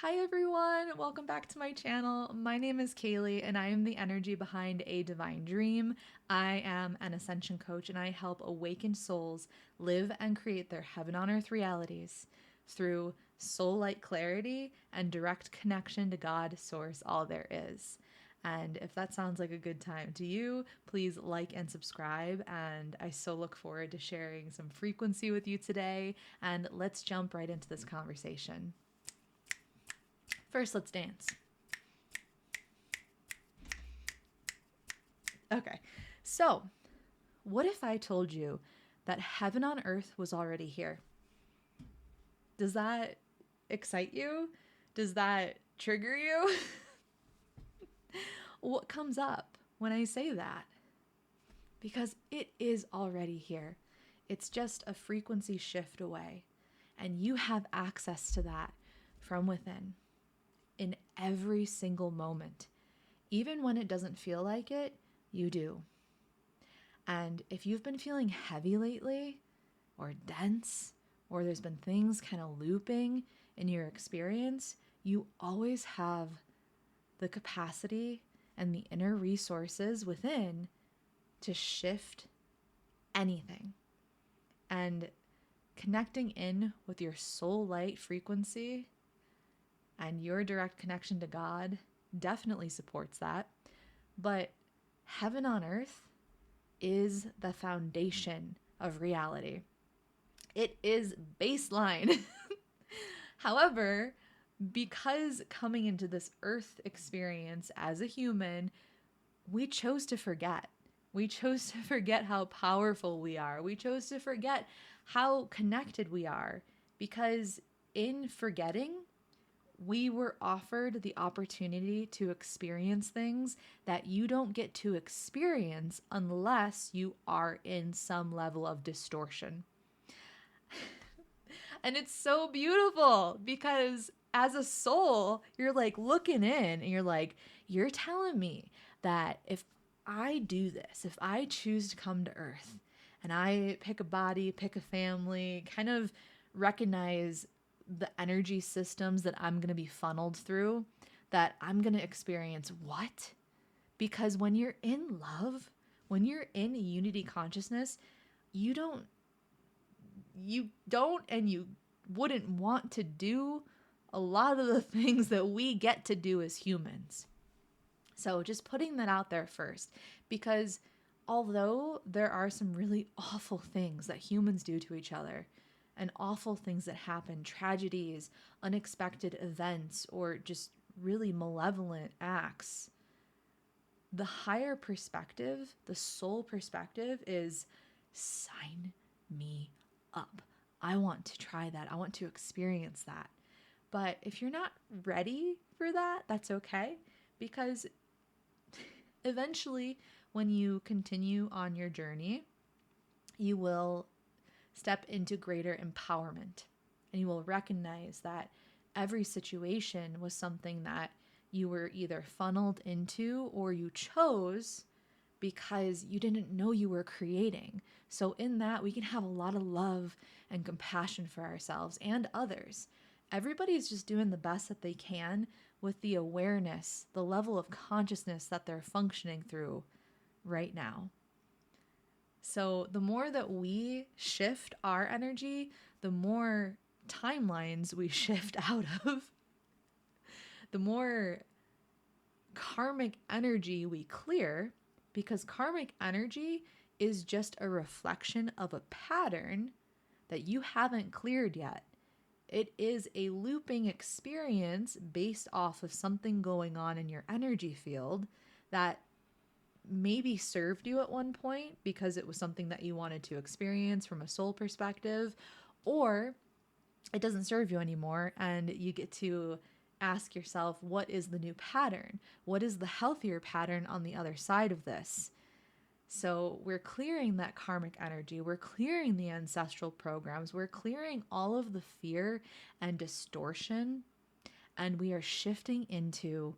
Hi everyone, welcome back to my channel. My name is Kaley and I am the energy behind A Divine Dream. I am an Ascension coach and I help awakened souls live and create their heaven on earth realities through soul light clarity and direct connection to God, Source, all there is. And if that sounds like a good time to you, please like and subscribe. And I so look forward to sharing some frequency with you today. And let's jump right into this conversation. First, let's dance. Okay, so what if I told you that heaven on earth was already here? Does that excite you? Does that trigger you? What comes up when I say that? Because it is already here. It's just a frequency shift away, and you have access to that from within in every single moment. Even when it doesn't feel like it, you do. And if you've been feeling heavy lately, or dense, or there's been things kind of looping in your experience, you always have the capacity and the inner resources within to shift anything. And connecting in with your soul light frequency and your direct connection to God definitely supports that. But heaven on earth is the foundation of reality. It is baseline. However, because coming into this earth experience as a human, we chose to forget. We chose to forget how powerful we are. We chose to forget how connected we are, because in forgetting, we were offered the opportunity to experience things that you don't get to experience unless you are in some level of distortion. And it's so beautiful because as a soul, you're like looking in and you're like, you're telling me that if I do this, if I choose to come to earth and I pick a body, pick a family, kind of recognize the energy systems that I'm going to be funneled through, that I'm going to experience what? Because when you're in love, when you're in unity consciousness, you don't and you wouldn't want to do a lot of the things that we get to do as humans. So just putting that out there first, because although there are some really awful things that humans do to each other, and awful things that happen, tragedies, unexpected events, or just really malevolent acts, the higher perspective, the soul perspective is sign me up. I want to try that. I want to experience that. But if you're not ready for that, that's okay, because eventually when you continue on your journey, you will step into greater empowerment, and you will recognize that every situation was something that you were either funneled into or you chose because you didn't know you were creating. So in that, we can have a lot of love and compassion for ourselves and others. Everybody's just doing the best that they can with the awareness, the level of consciousness that they're functioning through right now. So the more that we shift our energy, the more timelines we shift out of, the more karmic energy we clear, because karmic energy is just a reflection of a pattern that you haven't cleared yet. It is a looping experience based off of something going on in your energy field that maybe served you at one point because it was something that you wanted to experience from a soul perspective, or it doesn't serve you anymore and you get to ask yourself, what is the new pattern? What is the healthier pattern on the other side of this? So we're clearing that karmic energy. We're clearing the ancestral programs. We're clearing all of the fear and distortion, and we are shifting into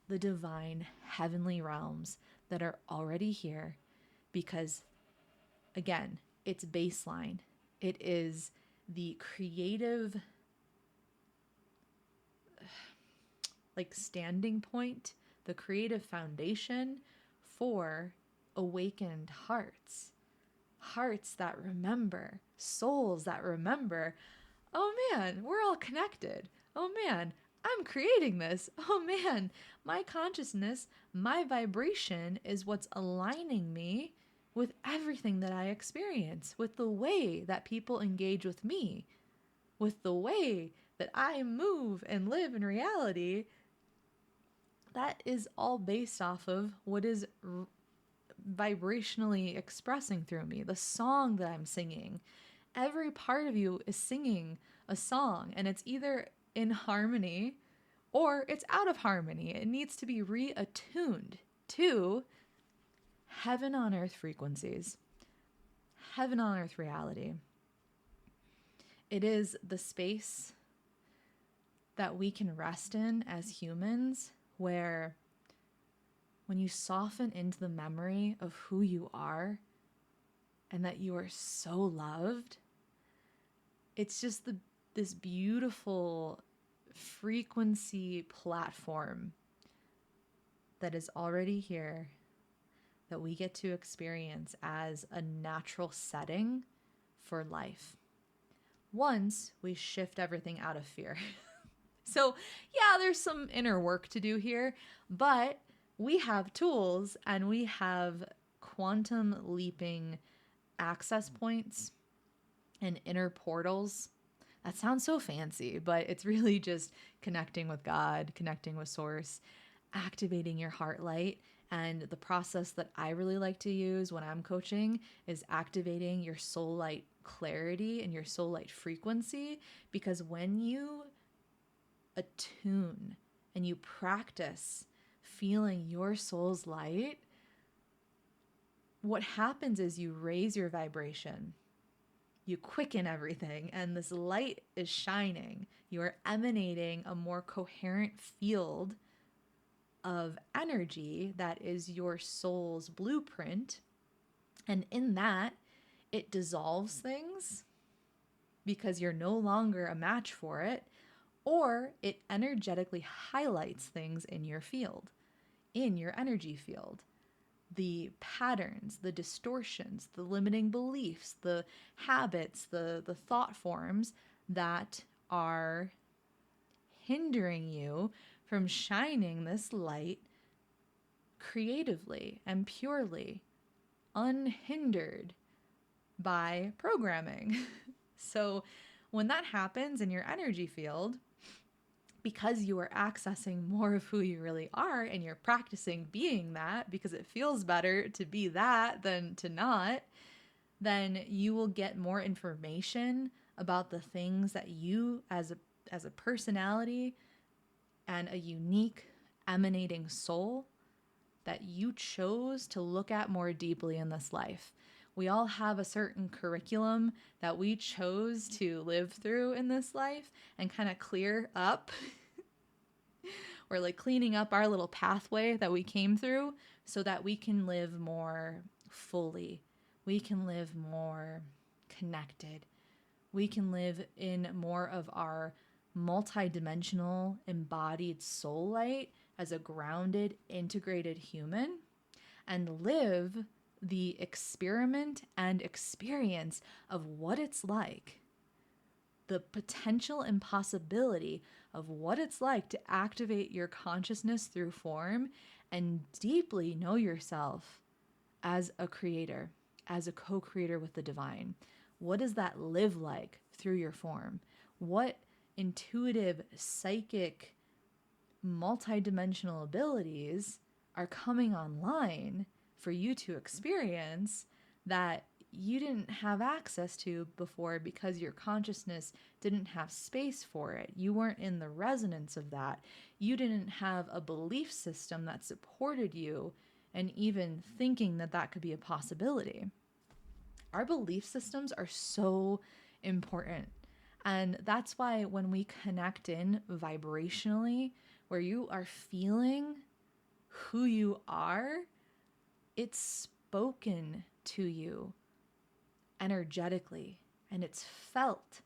the divine heavenly realms that are already here, because again, it's baseline. It is the creative like standing point, the creative foundation for awakened hearts. Hearts that remember, souls that remember, oh man, we're all connected. Oh man, I'm creating this. Oh man, my consciousness, my vibration is what's aligning me with everything that I experience, with the way that people engage with me, with the way that I move and live in reality. That is all based off of what is vibrationally expressing through me, the song that I'm singing. Every part of you is singing a song, and it's either in harmony or it's out of harmony. It needs to be reattuned to heaven on earth frequencies, heaven on earth reality. It is the space that we can rest in as humans, where when you soften into the memory of who you are and that you are so loved, it's just this beautiful frequency platform that is already here, that we get to experience as a natural setting for life once we shift everything out of fear. So yeah, there's some inner work to do here, but we have tools and we have quantum leaping access points and inner portals. That sounds so fancy, but it's really just connecting with God, connecting with Source, activating your heart light. And the process that I really like to use when I'm coaching is activating your soul light clarity and your soul light frequency. Because when you attune and you practice feeling your soul's light, what happens is you raise your vibration. You quicken everything, and this light is shining. You are emanating a more coherent field of energy that is your soul's blueprint. And in that, it dissolves things because you're no longer a match for it, or it energetically highlights things in your field, in your energy field. The patterns, the distortions, the limiting beliefs, the habits, the thought forms that are hindering you from shining this light creatively and purely, unhindered by programming. So when that happens in your energy field, because you are accessing more of who you really are and you're practicing being that because it feels better to be that than to not, then you will get more information about the things that you as a personality and a unique emanating soul that you chose to look at more deeply in this life. We all have a certain curriculum that we chose to live through in this life and kind of clear up. We're like cleaning up our little pathway that we came through so that we can live more fully. We can live more connected. We can live in more of our multidimensional embodied soul light as a grounded, integrated human, and live the experiment and experience of what it's like, the potential and possibility of what it's like to activate your consciousness through form and deeply know yourself as a creator, as a co-creator with the divine. What does that live like through your form? What intuitive, psychic, multidimensional abilities are coming online for you to experience that you didn't have access to before because your consciousness didn't have space for it. You weren't in the resonance of that. You didn't have a belief system that supported you and even thinking that that could be a possibility. Our belief systems are so important. And that's why when we connect in vibrationally, where you are feeling who you are, it's spoken to you energetically and it's felt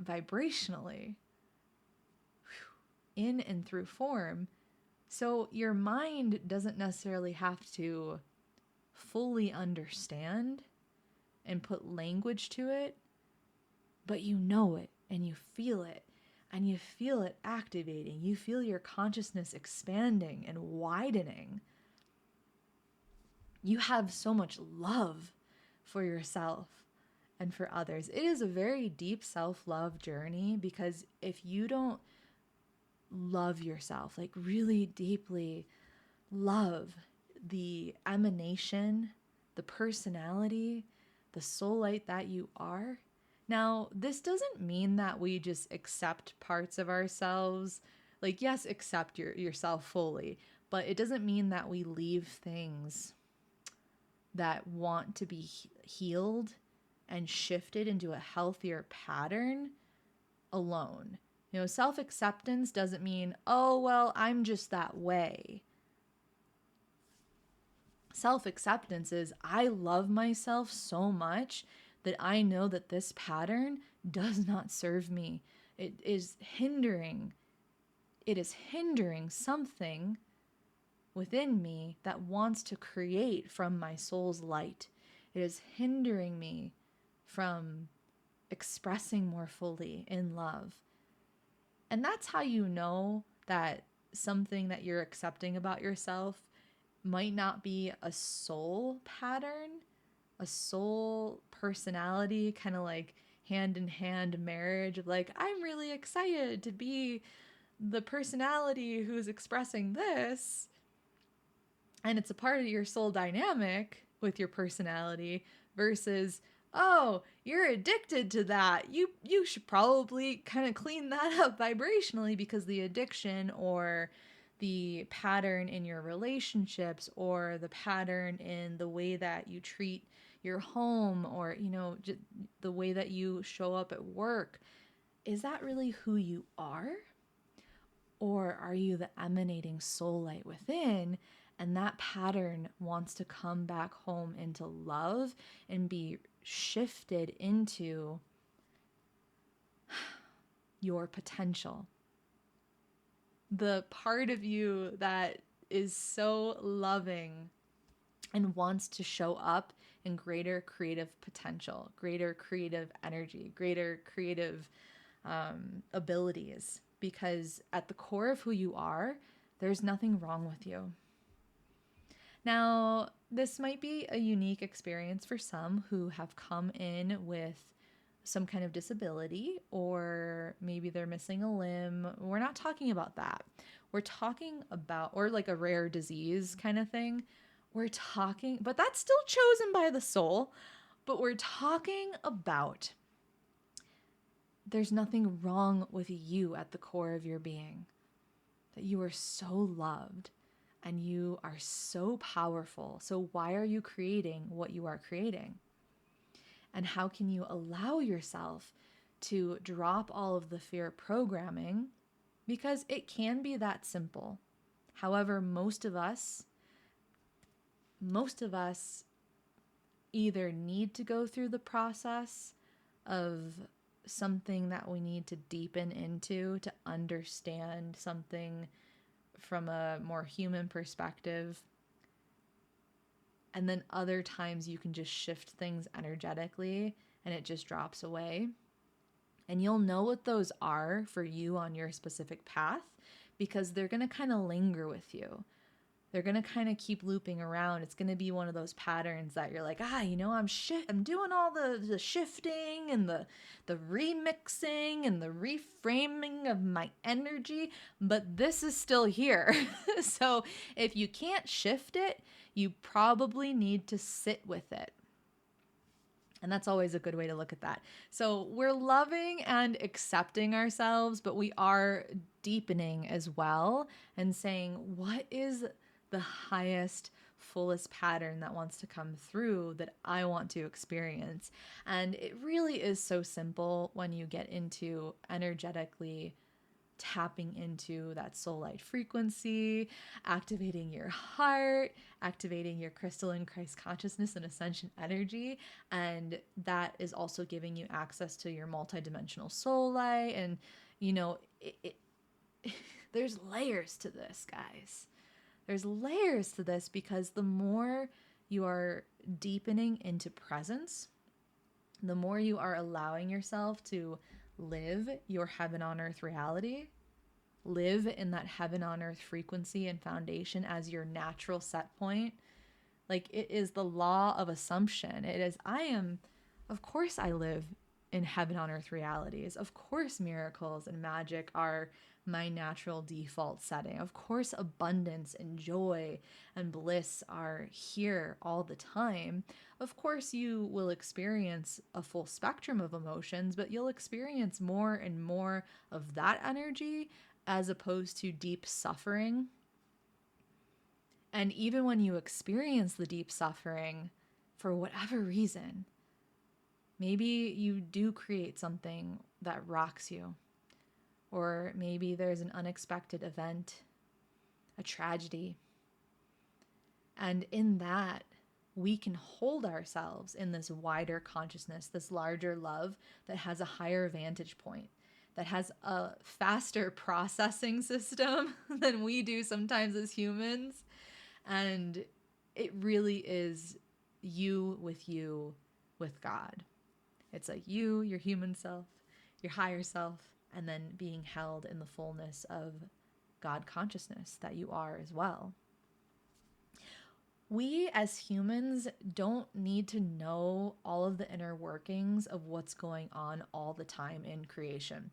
vibrationally. in and through form. So your mind doesn't necessarily have to fully understand and put language to it, but you know it and you feel it, and you feel it activating. You feel your consciousness expanding and widening. You have so much love for yourself and for others. It is a very deep self-love journey, because if you don't love yourself, like really deeply love the emanation, the personality, the soul light that you are. Now, this doesn't mean that we just accept parts of ourselves. Like, yes, accept yourself fully, but it doesn't mean that we leave things that want to be healed and shifted into a healthier pattern alone. You know, self-acceptance doesn't mean, oh, well, I'm just that way. Self-acceptance is, I love myself so much that I know that this pattern does not serve me. It is hindering something within me that wants to create from my soul's light. It is hindering me from expressing more fully in love. And that's how you know that something that you're accepting about yourself might not be a soul pattern, a soul personality, kind of like hand in hand marriage of like, I'm really excited to be the personality who's expressing this. And it's a part of your soul dynamic with your personality, versus, oh, you're addicted to that. You should probably kind of clean that up vibrationally, because the addiction or the pattern in your relationships, or the pattern in the way that you treat your home, or, you know, the way that you show up at work, is that really who you are? Or are you the emanating soul light within, and that pattern wants to come back home into love and be shifted into your potential? The part of you that is so loving and wants to show up in greater creative potential, greater creative energy, greater creative abilities. Because at the core of who you are, there's nothing wrong with you. Now, this might be a unique experience for some who have come in with some kind of disability, or maybe they're missing a limb. We're not talking about that. We're talking about, or like a rare disease kind of thing. We're talking, but that's still chosen by the soul. But we're talking about, there's nothing wrong with you at the core of your being. That you are so loved and you are so powerful. So why are you creating what you are creating? And how can you allow yourself to drop all of the fear programming? Because it can be that simple. However, most of us either need to go through the process of something that we need to deepen into to understand something from a more human perspective. And then other times you can just shift things energetically and it just drops away. And you'll know what those are for you on your specific path, because they're going to kind of linger with you. They're going to kind of keep looping around. It's going to be one of those patterns that you're like, you know, I'm doing all the shifting and the remixing and the reframing of my energy, but this is still here. So if you can't shift it, you probably need to sit with it. And that's always a good way to look at that. So we're loving and accepting ourselves, but we are deepening as well and saying, what is the highest, fullest pattern that wants to come through that I want to experience? And it really is so simple when you get into energetically tapping into that soul light frequency, activating your heart, activating your crystalline Christ consciousness and ascension energy. And that is also giving you access to your multidimensional soul light. And, you know, there's layers to this, guys. There's layers to this because the more you are deepening into presence, the more you are allowing yourself to live your heaven on earth reality, live in that heaven on earth frequency and foundation as your natural set point. Like, it is the law of assumption. It is, of course I live in heaven on earth realities. Of course miracles and magic are my natural default setting. Of course abundance and joy and bliss are here all the time. Of course you will experience a full spectrum of emotions, but you'll experience more and more of that energy as opposed to deep suffering. And even when you experience the deep suffering, for whatever reason, maybe you do create something that rocks you. Or maybe there's an unexpected event, a tragedy. And in that, we can hold ourselves in this wider consciousness, this larger love that has a higher vantage point, that has a faster processing system than we do sometimes as humans. And it really is you with God. It's like you, your human self, your higher self, and then being held in the fullness of God consciousness that you are as well. We as humans don't need to know all of the inner workings of what's going on all the time in creation.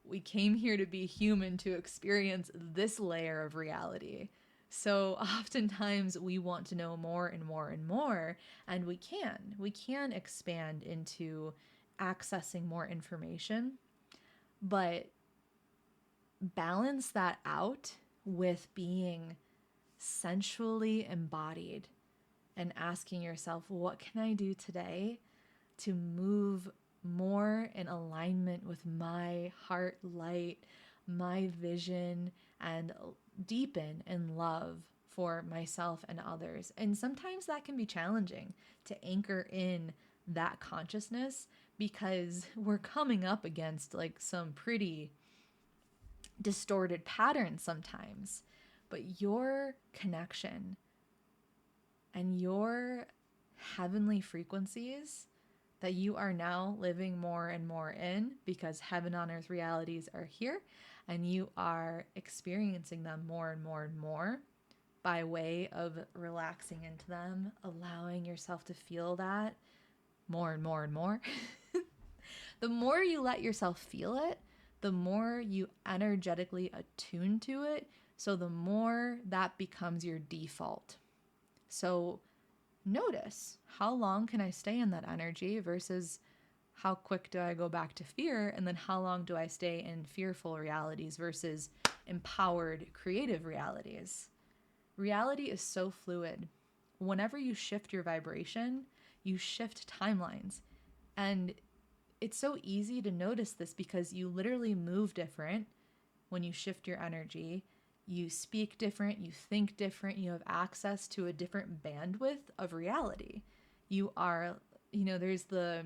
We came here to be human to experience this layer of reality. So oftentimes we want to know more and more and more, and we can expand into accessing more information, but balance that out with being sensually embodied and asking yourself, what can I do today to move more in alignment with my heart light, my vision, and deepen in love for myself and others. And sometimes that can be challenging to anchor in that consciousness because we're coming up against like some pretty distorted patterns sometimes. But your connection and your heavenly frequencies that you are now living more and more in, because heaven on earth realities are here and you are experiencing them more and more and more by way of relaxing into them, allowing yourself to feel that more and more and more. The more you let yourself feel it, the more you energetically attune to it. So the more that becomes your default. So notice, how long can I stay in that energy versus how quick do I go back to fear? And then how long do I stay in fearful realities versus empowered creative realities? Reality is so fluid. Whenever you shift your vibration, you shift timelines. And it's so easy to notice this because you literally move different when you shift your energy. You speak different, you think different, you have access to a different bandwidth of reality. You are, there's the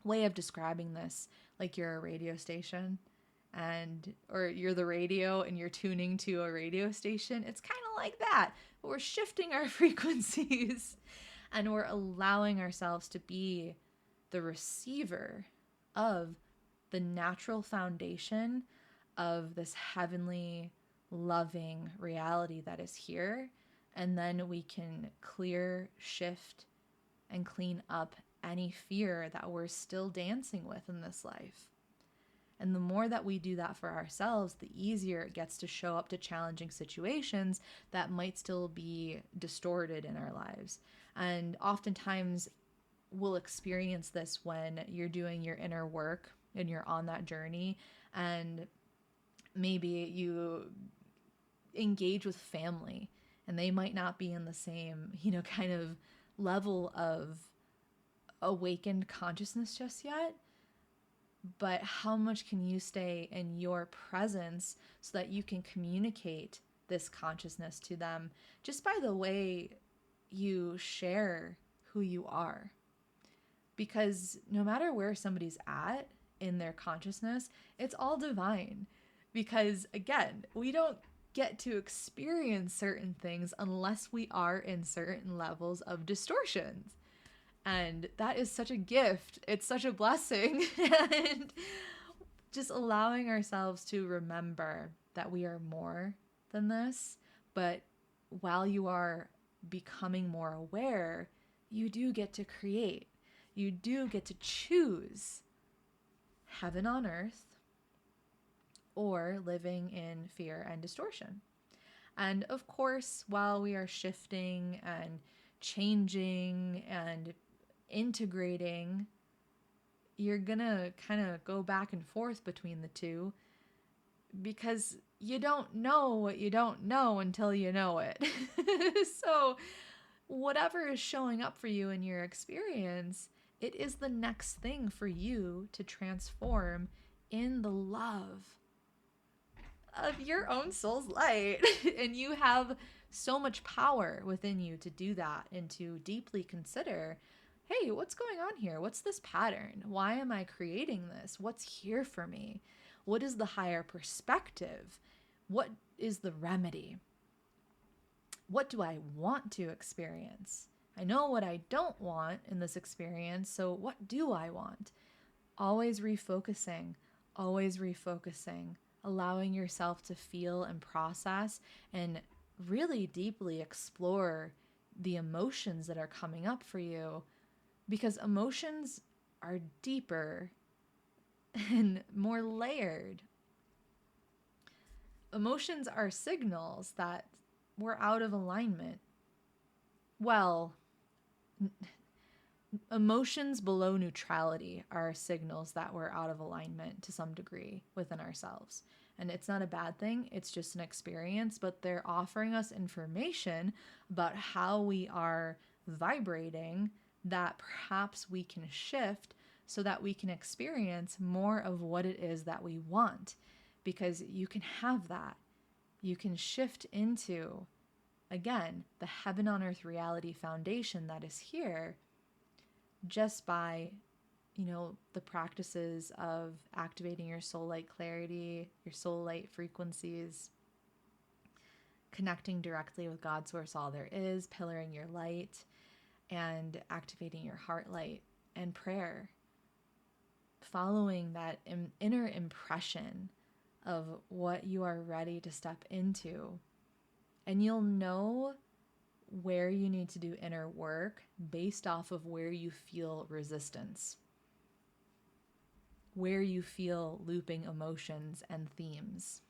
way of describing this, like you're a radio station or you're the radio and you're tuning to a radio station. It's kind of like that. But we're shifting our frequencies and we're allowing ourselves to be the receiver of the natural foundation of this heavenly, loving reality that is here. And then we can clear, shift, and clean up any fear that we're still dancing with in this life. And the more that we do that for ourselves, the easier it gets to show up to challenging situations that might still be distorted in our lives. And oftentimes we'll experience this when you're doing your inner work and you're on that journey, and maybe you engage with family and they might not be in the same, kind of level of awakened consciousness just yet. But how much can you stay in your presence so that you can communicate this consciousness to them just by the way you share who you are? Because no matter where somebody's at in their consciousness, it's all divine. Because again, we don't get to experience certain things unless we are in certain levels of distortions. And that is such a gift. It's such a blessing. And just allowing ourselves to remember that we are more than this. But while you are becoming more aware, you do get to create. You do get to choose heaven on earth or living in fear and distortion. And of course, while we are shifting and changing and integrating, you're gonna kind of go back and forth between the two, because you don't know what you don't know until you know it. So whatever is showing up for you in your experience, it is the next thing for you to transform in the love of your own soul's light. And you have so much power within you to do that and to deeply consider, hey, what's going on here? What's this pattern? Why am I creating this? What's here for me? What is the higher perspective? What is the remedy? What do I want to experience? I know what I don't want in this experience, so what do I want? Always refocusing, allowing yourself to feel and process and really deeply explore the emotions that are coming up for you, because emotions are deeper and more layered. Emotions are signals that we're out of alignment. Well, emotions below neutrality are signals that we're out of alignment to some degree within ourselves. And it's not a bad thing, it's just an experience, but they're offering us information about how we are vibrating that perhaps we can shift so that we can experience more of what it is that we want. Because you can have that. You can shift into, again, the heaven on earth reality foundation that is here just by, the practices of activating your soul light clarity, your soul light frequencies, connecting directly with God Source All There Is, pillaring your light, and activating your heart light, and prayer. Following that inner impression of what you are ready to step into. And you'll know where you need to do inner work based off of where you feel resistance, where you feel looping emotions and themes.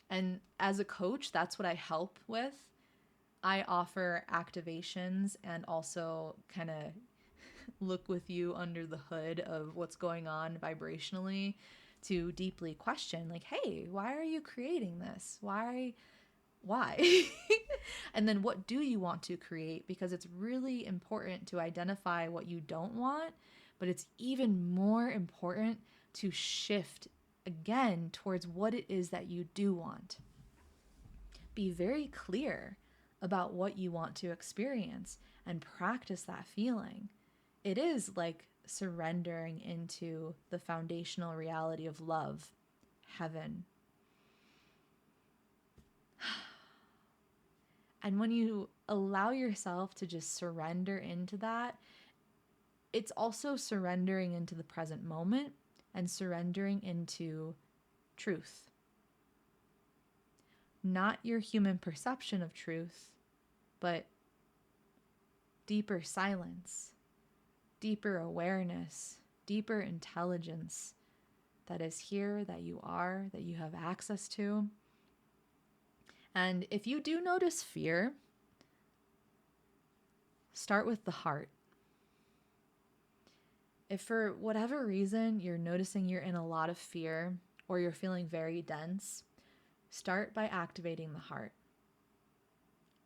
And as a coach, that's what I help with. I offer activations and also kind of look with you under the hood of what's going on vibrationally to deeply question, like, hey, why are you creating this? Why? And then what do you want to create? Because it's really important to identify what you don't want, but it's even more important to shift again towards what it is that you do want. Be very clear about what you want to experience and practice that feeling. It is like surrendering into the foundational reality of love, heaven. And when you allow yourself to just surrender into that, it's also surrendering into the present moment and surrendering into truth. Not your human perception of truth, but deeper silence, deeper awareness, deeper intelligence that is here, that you are, that you have access to. And if you do notice fear, start with the heart. If for whatever reason you're noticing you're in a lot of fear or you're feeling very dense, start by activating the heart.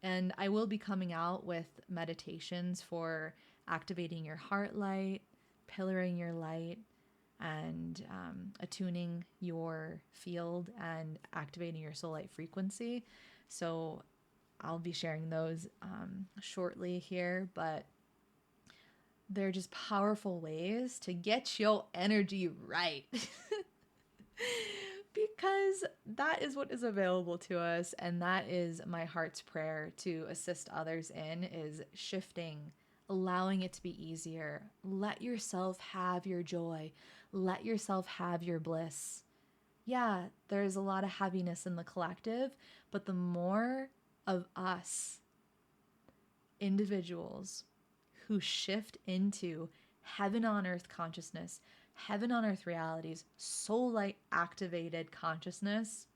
And I will be coming out with meditations for activating your heart light, pillaring your light, and attuning your field and activating your soul light frequency. So I'll be sharing those shortly here, but they're just powerful ways to get your energy right. because that is what is available to us, and that is my heart's prayer to assist others in, is shifting, allowing it to be easier. Let yourself have your joy. Let yourself have your bliss. Yeah, there's a lot of heaviness in the collective, but the more of us individuals who shift into heaven on earth consciousness, heaven on earth realities, soul light activated consciousness,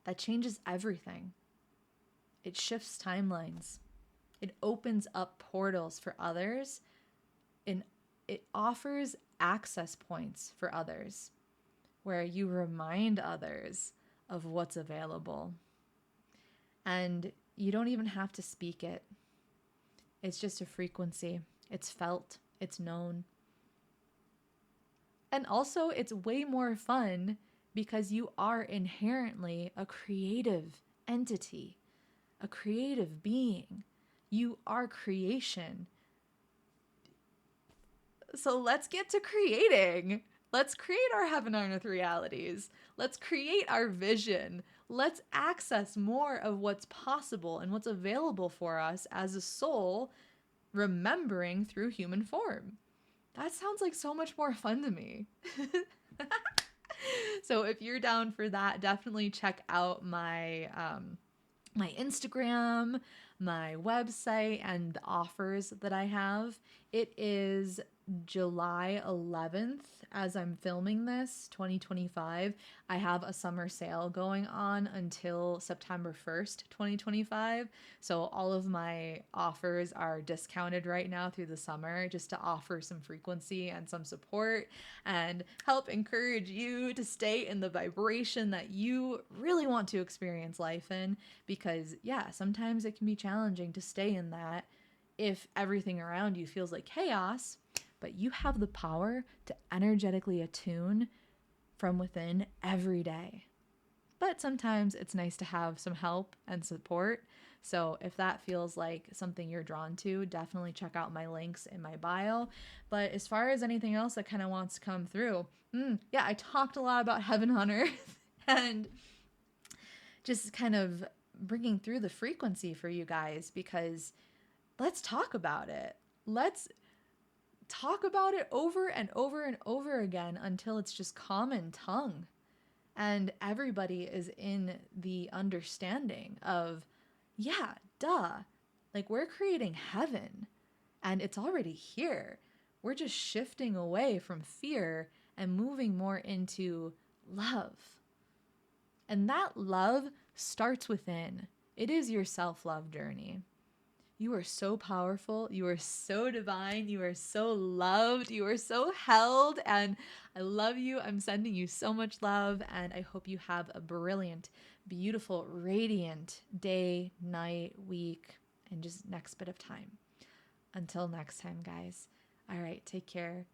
that changes everything. It shifts timelines. It opens up portals for others, and it offers access points for others where you remind others of what's available. And you don't even have to speak it. It's just a frequency. It's felt. It's known. And also, it's way more fun because you are inherently a creative entity, a creative being. You are creation. So let's get to creating. Let's create our heaven on earth realities. Let's create our vision. Let's access more of what's possible and what's available for us as a soul, remembering through human form. That sounds like so much more fun to me. So if you're down for that, definitely check out my my Instagram, my website, and the offers that I have. It is July 11th as I'm filming this, 2025. I have a summer sale going on until September 1st, 2025. So all of my offers are discounted right now through the summer, just to offer some frequency and some support and help encourage you to stay in the vibration that you really want to experience life in. Because yeah, sometimes it can be challenging to stay in that if everything around you feels like chaos. But you have the power to energetically attune from within every day. But sometimes it's nice to have some help and support. So if that feels like something you're drawn to, definitely check out my links in my bio. But as far as anything else that kind of wants to come through, yeah, I talked a lot about heaven on earth and just kind of bringing through the frequency for you guys, because let's talk about it. Let's talk about it over and over and over again until it's just common tongue and everybody is in the understanding of, yeah, duh, like we're creating heaven and it's already here. We're just shifting away from fear and moving more into love. And that love starts within. It is your self-love journey. You are so powerful. You are so divine. You are so loved. You are so held. And I love you. I'm sending you so much love. And I hope you have a brilliant, beautiful, radiant day, night, week, and just next bit of time. Until next time, guys. All right. Take care.